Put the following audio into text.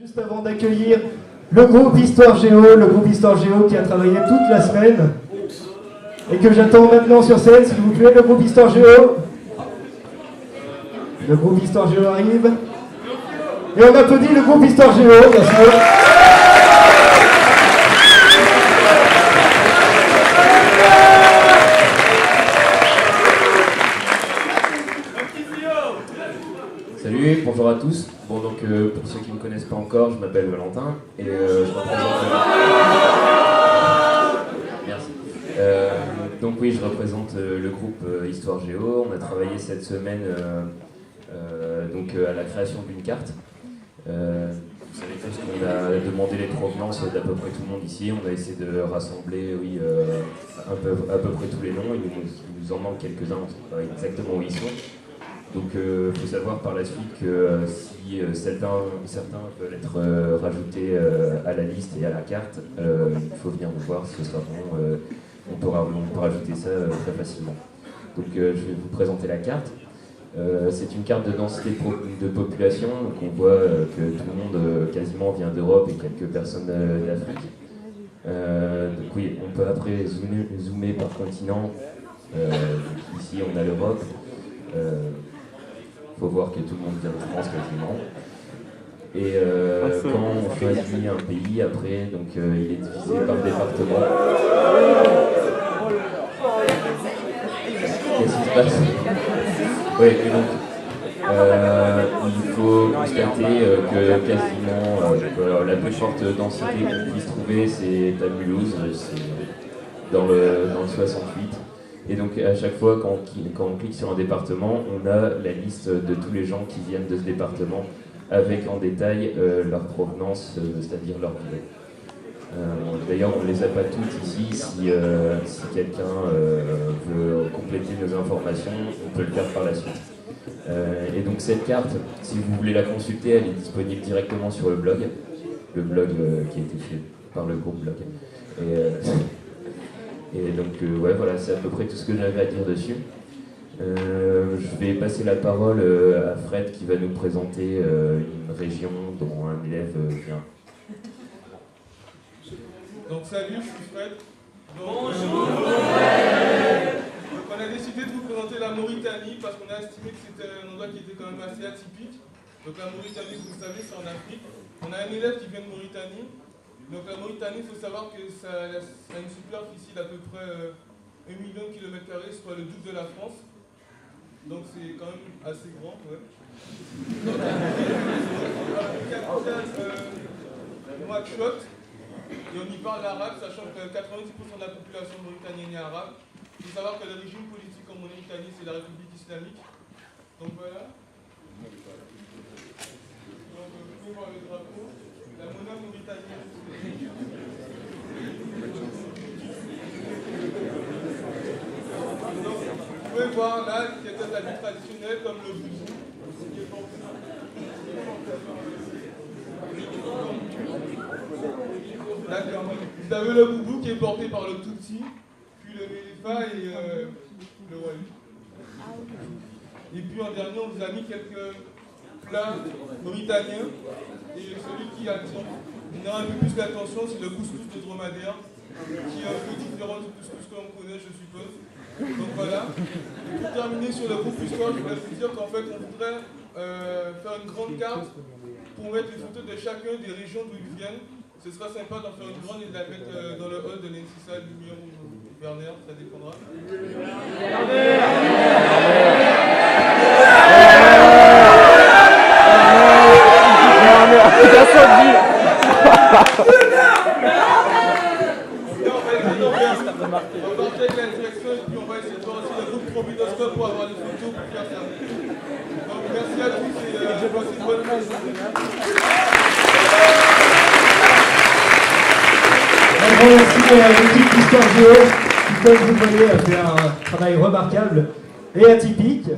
Juste avant d'accueillir le groupe Histoire Géo, qui a travaillé toute la semaine et que j'attends maintenant sur scène, s'il vous plaît, le groupe Histoire Géo. Le groupe Histoire Géo arrive. Et on applaudit le groupe Histoire Géo, bien sûr. Salut, bonjour à tous. Bon, donc pour ceux qui ne me connaissent pas encore, je m'appelle Valentin et je représente. Merci. Donc oui, je représente le groupe Histoire Géo. On a travaillé cette semaine à la création d'une carte. Vous savez tous qu'on a demandé les provenances d'à peu près tout le monde ici. On a essayé de rassembler, à peu près tous les noms. Il nous en manque quelques-uns, on ne sait pas exactement où ils sont. Donc il faut savoir par la suite que si certains veulent être rajoutés à la liste et à la carte, il faut venir nous voir, ce sera bon, on peut rajouter ça très facilement. Donc je vais vous présenter la carte. C'est une carte de densité de population, donc on voit que tout le monde quasiment vient d'Europe et quelques personnes d'Afrique. Donc oui, on peut après zoomer par continent. Ici on a l'Europe. Il faut voir que tout le monde vient de France quasiment. Et quand on choisit un pays, après, donc, il est divisé par département. Qu'est-ce qui se passe? Oui, et donc, il faut constater que quasiment la plus forte densité qu'on puisse trouver, c'est à Mulhouse, c'est dans le 68. Et donc à chaque fois quand on clique sur un département, on a la liste de tous les gens qui viennent de ce département avec en détail leur provenance, c'est-à-dire leur ville. D'ailleurs on ne les a pas toutes ici, si quelqu'un veut compléter nos informations, on peut le faire par la suite. Et donc cette carte, si vous voulez la consulter, elle est disponible directement sur le blog qui a été fait par le groupe blog. Et donc voilà, c'est à peu près tout ce que j'avais à dire dessus. Je vais passer la parole à Fred qui va nous présenter une région dont un élève vient. Donc salut, je suis Fred. Bonjour. Donc on a décidé de vous présenter la Mauritanie parce qu'on a estimé que c'était un endroit qui était quand même assez atypique. Donc la Mauritanie, vous le savez, c'est en Afrique. On a un élève qui vient de Mauritanie. Donc la Mauritanie, il faut savoir que ça a une superficie d'à peu près 1 million de km², soit le double de la France. Donc c'est quand même assez grand, ouais. Donc la capitale Nouakchott, et on y parle l'arabe, sachant que 90% de la population mauritanienne est arabe. Il faut savoir que le régime politique en Mauritanie, c'est la République islamique. Donc voilà. Donc vous pouvez voir le drapeau. La monnaie mauritanienne. Donc, vous pouvez voir là quelques habits traditionnels comme le boubou. D'accord. Vous avez le boubou qui est porté par le Tutsi, puis le Méléfa et le Wali. Et puis en dernier, on vous a mis quelques plats mauritaniens. Et celui qui attire un peu plus l'attention, c'est le couscous de dromadaire, qui est un peu différent du couscous que l'on connaît, je suppose. Donc voilà. Et pour terminer sur le groupe Histoire, je voulais vous dire qu'en fait, on voudrait faire une grande carte pour mettre les photos de chacun des régions d'où ils viennent. Ce sera sympa d'en faire une grande et de la mettre dans le hall de l'Ensisa, Lumière ou Werner, ça dépendra. On va partir avec la direction et puis on va essayer de voir aussi le groupe Providoscope pour avoir des photos pour faire ça. Donc merci à tous et passez une bonne journée. Un grand merci à l'équipe d'Histoire Géo qui, comme vous le voyez, a fait un travail remarquable et atypique.